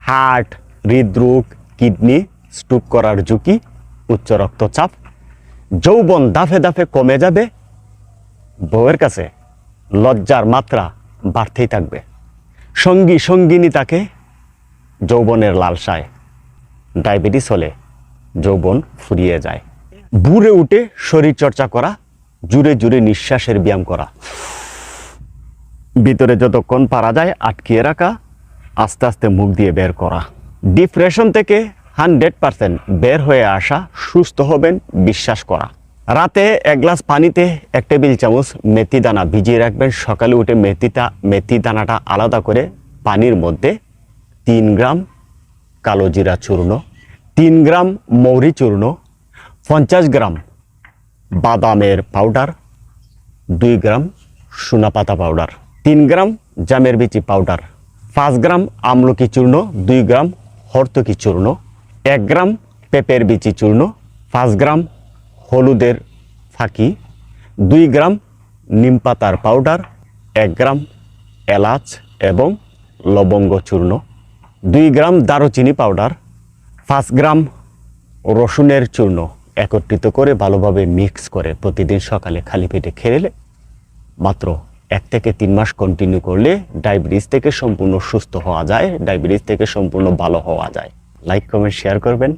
Heart, হৃদরোগ, kidney stroke করার ঝুঁকি, উচ্চ রক্তচাপ। যৌবন দাফে দাফে কমে যাবে, বউয়ের কাছে লজ্জার মাত্রা বাড়তেই থাকবে। সঙ্গী সঙ্গিনী তাকে যৌবনের লালসায়। ডায়াবেটিস হলে যৌবন ফুরিয়ে যায়। বুড়ে উঠে শরীর চর্চা করা, জুড়ে জুড়ে নিঃশ্বাসের ব্যায়াম করা, ভিতরে যতক্ষণ পারা যায় আটকিয়ে রাখা, আস্তে আস্তে মুখ দিয়ে বের করা। ডিপ্রেশন থেকে 100% বের হয়ে আসা, সুস্থ হবেন বিশ্বাস করা। রাতে 1 গ্লাস পানিতে 1 টেবিল চামচ মেথি দানা ভিজিয়ে রাখবেন। সকালে উঠে মেথি দানাটা আলাদা করে পানির মধ্যে 3 গ্রাম কালো জিরা চূর্ণ, 3 গ্রাম মৌরি চূর্ণ, 50 গ্রাম বাদামের পাউডার, 2 গ্রাম সোনাপাতা পাউডার, 3 গ্রাম জামের বিচি পাউডার, 5 গ্রাম আমলকি চূর্ণ, 2 গ্রাম হর্তকি চূর্ণ, 1 গ্রাম পেঁপের বিচি চূর্ণ, 5 গ্রাম হলুদের ফাঁকি, 2 গ্রাম নিম পাতার পাউডার, 1 গ্রাম এলাচ এবং লবঙ্গ চূর্ণ, 2 গ্রাম দারুচিনি পাউডার, 5 গ্রাম রসুনের চূর্ণ একত্রিত করে ভালোভাবে মিক্স করে প্রতিদিন সকালে খালি পেটে খেলে মাত্র 1 থেকে 3 মাস কন্টিনিউ করলে ডায়াবেটিস থেকে সম্পূর্ণ সুস্থ হওয়া যায়, ডায়াবেটিস থেকে সম্পূর্ণ ভালো হওয়া যায়। লাইক, কমেন্ট, শেয়ার করবেন।